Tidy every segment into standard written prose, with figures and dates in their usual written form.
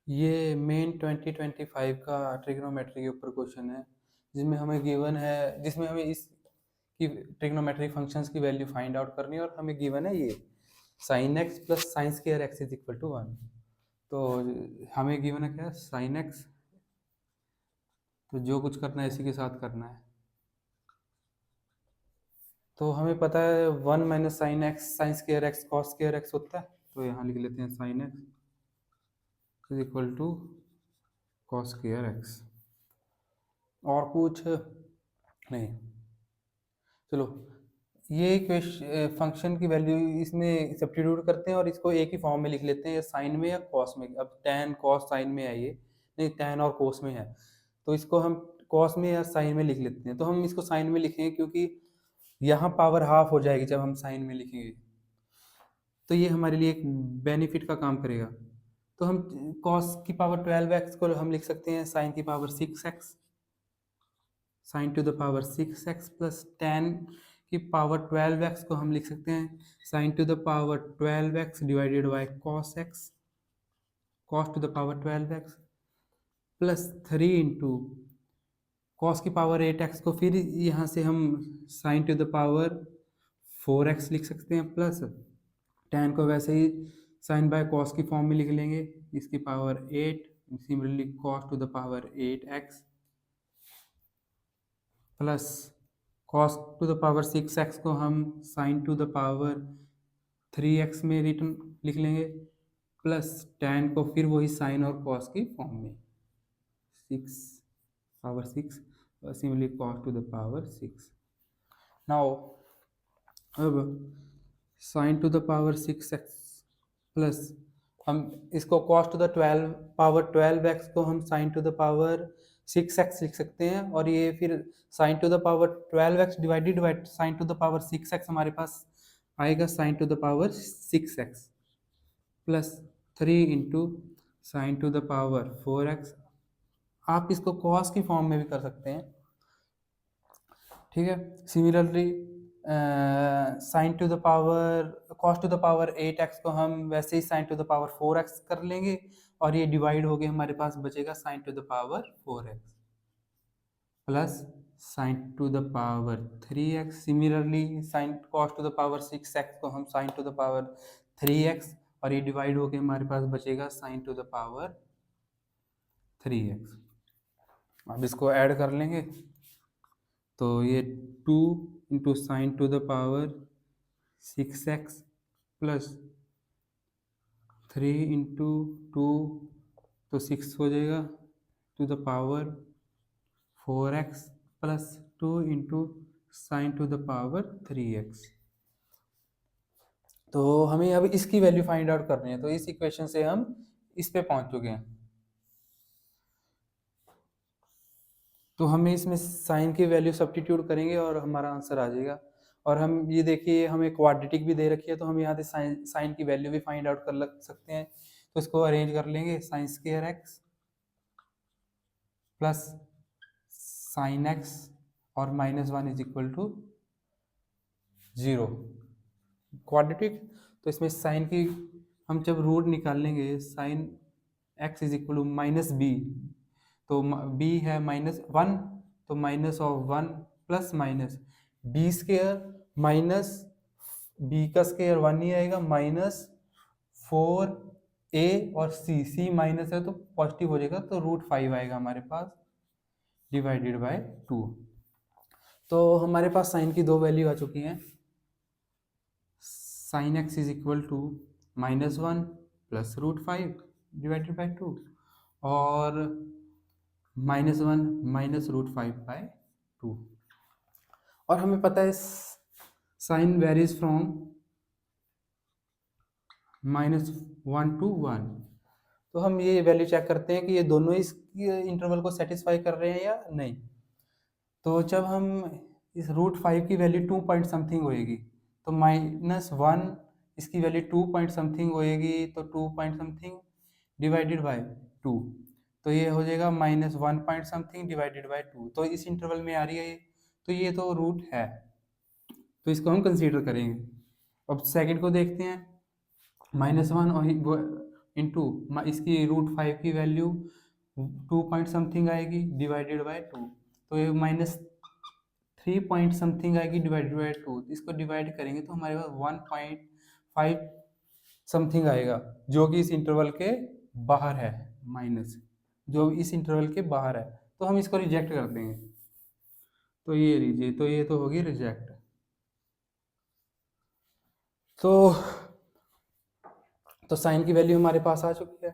ये मेन 2025 का ट्रिग्नोमेट्री के ऊपर क्वेश्चन है, जिसमें हमें गिवन है, जिसमें हमें इस की ट्रिग्नोमेट्री फंक्शंस की वैल्यू फाइंड आउट करनी है, और हमें गिवन है ये sin x plus sine square x is equal to 1। तो हमें गिवन है क्या, sin x, तो जो कुछ करना है इसी के साथ करना है। तो हमें पता है 1 minus sine x sine square x cos square x होता है, तो यहाँ लिख लेते हैं sin x is equal to cos square x, और कुछ नहीं। चलो ये फंक्शन की वैल्यू इसमें सब्स्टिट्यूट करते हैं और इसको एक ही फॉर्म में लिख लेते हैं, साइन में या कॉस में। अब tan कॉस साइन में है, ये नहीं tan और कोस में है, तो इसको हम कॉस में या साइन में लिख लेते हैं। तो हम इसको साइन में लिखेंगे क्योंकि यहाँ पावर हाफ हो जाएगी जब हम साइन में लिखेंगे, तो ये हमारे लिए एक बेनिफिट का काम करेगा। तो हम कॉस की पावर 12x को हम लिख सकते हैं साइन की power 6x, sine to the power 6x plus tan की पावर 12x को हम लिख सकते हैं sine to the power 12x divided by cos x, cos to the power 12x plus 3 into cos की पावर 8x को फिर यहाँ से हम sign to the power 4x लिख सकते हैं, प्लस tan को वैसे ही साइन बाय कॉस की फॉर्म में लिख लेंगे, इसकी power 8, similarly cos to the power 8x plus cos to the power 6x को हम sign to the power 3x में रिटर्न लिख लेंगे, प्लस tan को फिर वही साइन और cos की फॉर्म में 6 power 6, similarly cos to the power 6। Now अब sine to the power 6x plus हम इसको cos to the 12 power 12x को हम sign to the power 6x लिख सकते हैं, और ये फिर sign to the power 12x divided by sine to the power 6x हमारे पास आएगा sign to the power 6x plus 3 into sine to the power 4x। आप इसको cos की फॉर्म में भी कर सकते हैं, ठीक है। Similarly sine to the power cos to the power 8x को हम वैसे ही sine to the power 4x कर लेंगे, और ये डिवाइड हो गए, हमारे पास बचेगा sine to the power 4x plus sine to the power 3x। Similarly sine cos to the power 6x को हम sign to the power 3x, और ये डिवाइड हो गए, हमारे पास बचेगा sine to the power 3x। अब इसको ऐड कर लेंगे, तो ये 2 into sine to the power 6x plus 3 into 2, तो 6 हो जाएगा, to the power 4x plus 2 into sine to the power 3x। तो हमें अब इसकी वैल्यू फाइंड आउट करनी है, तो इस इक्वेशन से हम इस पे पहुंच चुके हैं। तो हमें इसमें साइन की वैल्यू सब्स्टिट्यूट करेंगे और हमारा आंसर आ जाएगा। और हम ये देखिए हमें क्वाड्रेटिक भी दे रखी है, तो हम यहाँ से साइन की वैल्यू भी फाइंड आउट कर सकते हैं। तो इसको अरेंज कर लेंगे, sign square x plus sine x और -1 इज इक्वल टू 0। क्वाड्रेटिक, तो इसमें साइन की हम जब रूट निकाल लेंगे, sine x is equal to -b, तो b है -1, तो -1 plus minus b square minus b का स्क्वायर 1 ही आएगा, -4a और c माइनस है तो पॉजिटिव हो जाएगा, तो √5 आएगा हमारे पास डिवाइडेड बाय 2। तो हमारे पास साइन की दो वैल्यू आ चुकी हैं, sine x is equal to -1 plus √5 divided by 2, और -1 माइनस √5/2। और हमें पता है साइन वेरीज फ्रॉम -1 to 1, तो हम ये वैल्यू चेक करते हैं कि ये दोनों इस इंटरवल को सेटिस्फाई कर रहे हैं या नहीं। तो जब हम इस √5 की वैल्यू 2 पॉइंट समथिंग होएगी, तो -1 इसकी वैल्यू 2 पॉइंट समथिंग होएगी, तो 2 पॉइंट समथिंग डिवाइडेड बाय 2, तो ये हो जाएगा -1 पॉइंट समथिंग डिवाइडेड बाय 2। तो इस इंटरवल में आ रही है, तो ये तो रूट है, तो इसको हम कंसीडर करेंगे। अब सेकंड को देखते हैं, -1 और इंटू इसकी √5 की वैल्यू 2 पॉइंट समथिंग आएगी डिवाइडेड बाय 2, तो ये -3 पॉइंट समथिंग आएगी डिवाइडेड बाय 2, इसको डिवाइड करेंगे तो हमारे पास 1.5 समथिंग आएगा, जो कि इस इंटरवल के बाहर है, माइनस जो इस इंटरवल के बाहर है, तो हम इसको रिजेक्ट कर देंगे। तो ये लीजिए, तो ये तो होगी रिजेक्ट। तो साइन की वैल्यू हमारे पास आ चुकी है।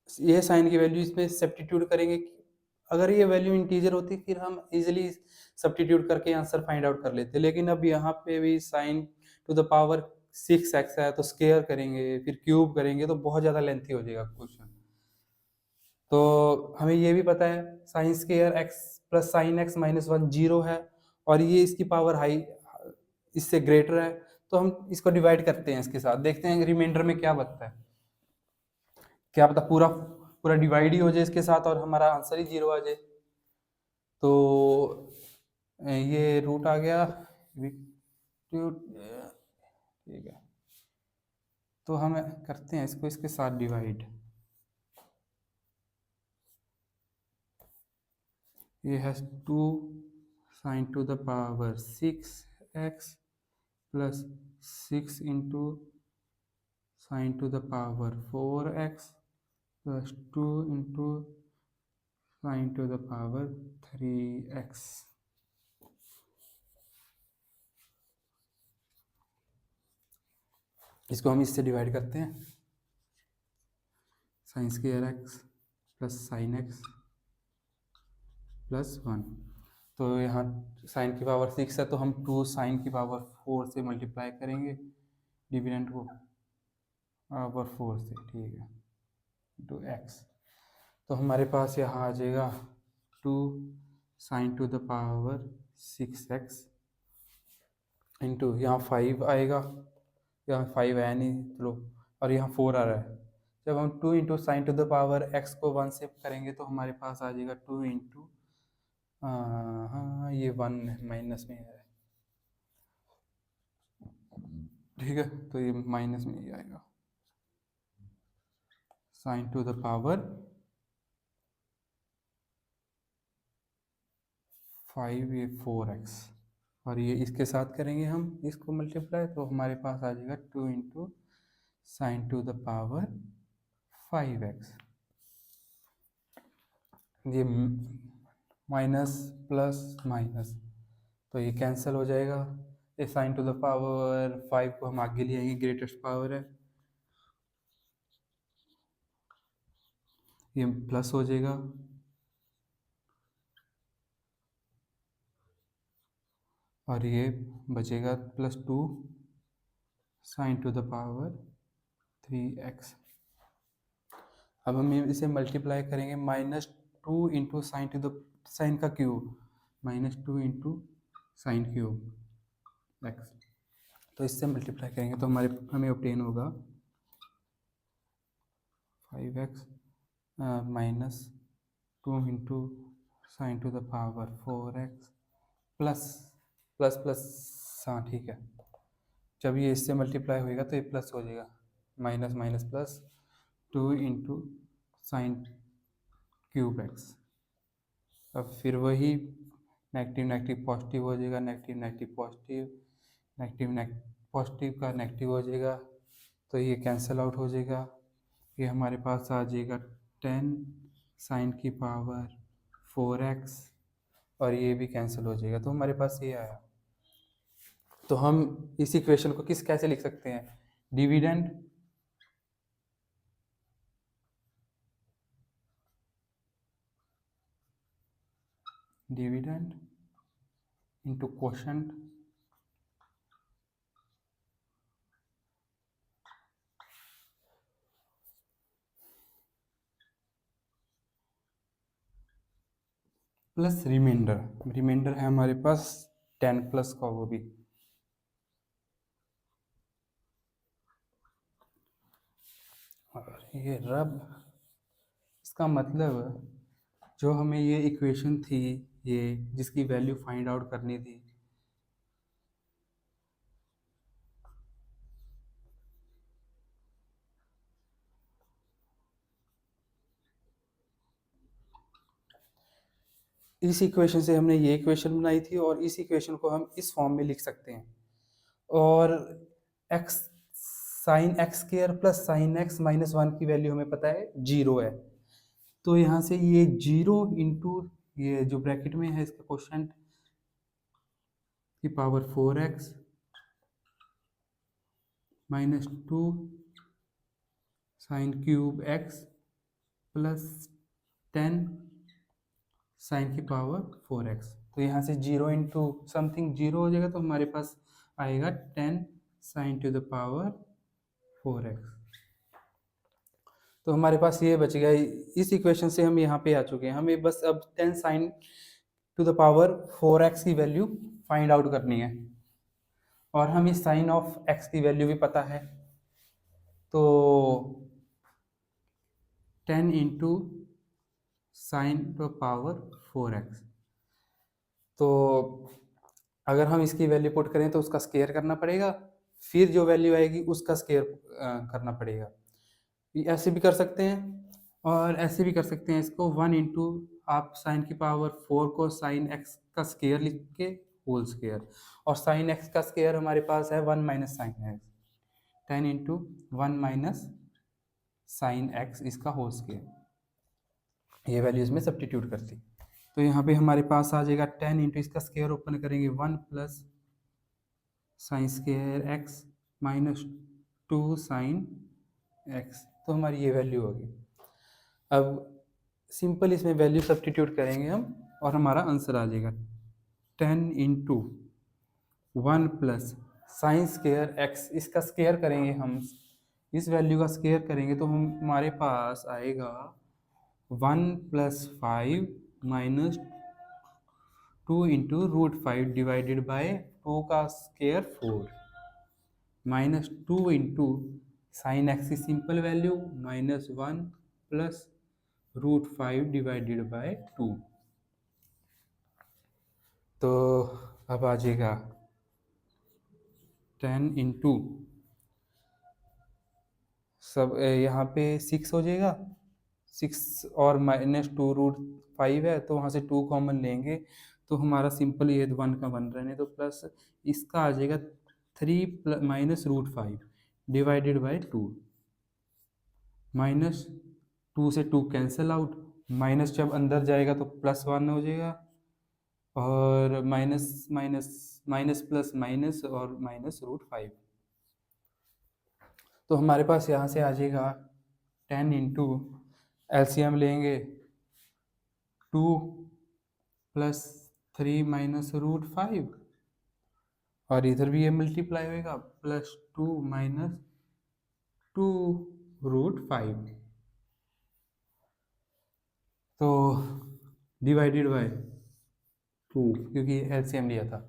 ये साइन की वैल्यू इसमें सब्स्टिट्यूट करेंगे, अगर ये वैल्यू इंटीजर होती फिर हम इजीली सब्स्टिट्यूट करके आंसर फाइंड आउट कर लेते, लेकिन अब यहाँ पे भी sign to the power 6x है, तो स्केयर करेंगे फिर क्यूब करेंगे तो बहुत ज़्यादा लेंथी हो जाएगा क्वेश्चन। तो हमें ये भी पता है sine square x plus sign x -1 0 है, और ये इसकी पावर हाई इससे ग्रेटर है, तो हम इसको डिवाइड करते हैं इसके साथ, देखते हैं रिमाइंडर में क्या बचता है। क्या पता पूरा पूरा डिवाइड ही हो जाए इसके साथ और हमारा आंसर ही 0 आ जाए। तो ये रूट आ गया, ठीक है, तो हम करते हैं इसको इसके साथ डिवाइड। ये है 2 sign to the power 6x plus 6 into sine to the power 4x plus 2 into sine to the power 3x। इसको हम इससे डिवाइड करते हैं, sine square x plus sign x plus 1, तो यहाँ साइन की पावर 6 है तो हम 2 साइन की पावर 4 से मल्टीप्लाई करेंगे डिविडेंड को पावर 4 से, ठीक है, टू x, तो हमारे पास यहाँ आ जाएगा 2 sign to the power 6x into यहाँ 5 आएगा, यहाँ 5 है नहीं चलो, और यहाँ 4 आ रहा है। जब हम 2 into sine to the power x को 1 से करेंगे तो हमारे पास आ जाएगा 2 इंटू, हाँ ये 1 माइनस में है, ठीक है, तो ये माइनस में ही आएगा, साइन टू द पावर 5 ये 4x, और ये इसके साथ करेंगे हम इसको मल्टीप्लाई, तो हमारे पास आ जाएगा 2 into sine to the power 5x, ये माइनस प्लस माइनस, तो ये कैंसिल हो जाएगा, ये साइन टू द पावर 5 को हम आगे ले आएंगे, ग्रेटेस्ट पावर है, ये प्लस हो जाएगा, और ये बचेगा +2 sign to the power 3x। अब हम इसे मल्टीप्लाई करेंगे, -2 into sine to the sine का cube, -2 into sine cube x, तो इससे मल्टीप्लाई करेंगे तो हमें ऑब्टेन होगा 5x -2 into sine to the power 4x plus plus plus, हाँ ठीक है, जब ये इससे मल्टीप्लाई होएगा तो ये प्लस हो जाएगा, minus minus plus 2 into sine cube x, अब फिर वही नेगेटिव नेगेटिव पॉजिटिव हो जाएगा, negative negative positive, negative positive का नेगेटिव हो जाएगा, तो ये कैंसिल आउट हो जाएगा, ये हमारे पास आ जाएगा 10 साइन की पावर 4x, और ये भी कैंसिल हो जाएगा, तो हमारे पास ये आया। तो हम इस इक्वेशन को कैसे लिख सकते हैं, dividend into quotient plus remainder है हमारे पास 10 प्लस का, वो भी और ये रब, इसका मतलब जो हमें ये इक्वेशन थी, ये जिसकी वैल्यू फाइंड आउट करनी थी, इस इक्वेशन से हमने ये इक्वेशन बनाई थी और इस इक्वेशन को हम इस फॉर्म में लिख सकते हैं। और x sine x square plus sine x minus 1 की वैल्यू हमें पता है 0 है। तो यहाँ से ये 0 इंटू ये जो ब्रैकेट में है इसका क्वोशंट की power 4x minus 2 sine cube x plus 10 sine की पावर 4x। तो यहाँ से 0 इंटू समथिंग 0 हो जाएगा, तो हमारे पास आएगा 10 sign to the power 4x। तो हमारे पास ये बच गया। इस इक्वेशन से हम यहाँ पे आ चुके हैं। हमें बस अब 10 sign to the power 4x की वैल्यू फाइंड आउट करनी है और हमें साइन ऑफ x की वैल्यू भी पता है। तो 10 into sine to power 4x, तो अगर हम इसकी वैल्यू पुट करें तो उसका स्क्वायर करना पड़ेगा, फिर जो वैल्यू आएगी उसका स्क्वायर करना पड़ेगा। ऐसे भी कर सकते हैं और ऐसे भी कर सकते हैं इसको 1 इंटू आप साइन की पावर 4 को साइन एक्स का स्क्वायर लिख के होल स्क्वायर, और साइन एक्स का स्क्वायर हमारे पास है 1 minus sine x, 10 into 1 minus sine x इसका होल स्क्वायर, ये वैल्यू इसमें सब्स्टिट्यूट करती। तो यहाँ पे हमारे पास आ जाएगा 10 इंटू इसका स्क्वायर ओपन करेंगे 1 plus sine square x minus 2 sine x, तो हमारी ये वैल्यू होगी। अब सिंपल इसमें वैल्यू सब्स्टिट्यूट करेंगे हम और हमारा आंसर आ जाएगा 10 into 1 plus sine square x, इसका स्क्वायर करेंगे हम, इस वैल्यू का स्क्वायर करेंगे तो हमारे पास आएगा 1 plus 5 minus 2 into root 5 divided by 2 का square 4 minus 2 into sine x की simple value minus 1 plus root 5 divided by 2। तो अब आ जाएगा 10 इंटू सब यहाँ पे 6 हो जाएगा, 6 और माइनस 2 रूट 5 है तो वहाँ से 2 कॉमन लेंगे तो हमारा सिंपल ये 1 का 1 रहने तो प्लस इसका आ जाएगा 3 minus root 5 divided by 2, minus 2 से 2 कैंसिल आउट, माइनस जब अंदर जाएगा तो प्लस 1 हो जाएगा, और minus minus minus plus minus और माइनस रूट 5। तो हमारे पास यहाँ से आ जाएगा 10 इंटू एलसीएम लेंगे 2 प्लस 3 माइनस रूट 5, और इधर भी ये मल्टीप्लाई होएगा प्लस 2 माइनस 2 रूट 5, तो डिवाइडेड बाय 2 क्योंकि एलसीएम लिया था।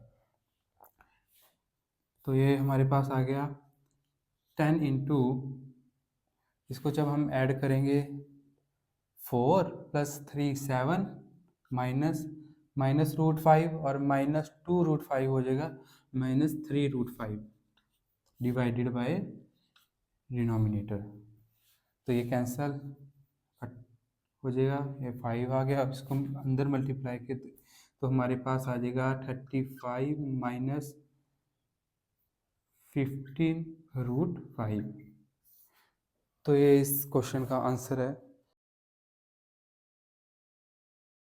तो ये हमारे पास आ गया 10 इंटू, इसको जब हम ऐड करेंगे 4 प्लस 3 7 माइनस माइनस रूट 5 और माइनस 2 रूट 5 हो जाएगा minus 3 root 5 divided by denominator, तो ये कैंसल हो जाएगा, ये 5 आ गया। अब इसको हम अंदर मल्टीप्लाई के तो हमारे पास आ जाएगा 35 माइनस 15 रूट 5। तो ये इस क्वेश्चन का आंसर है।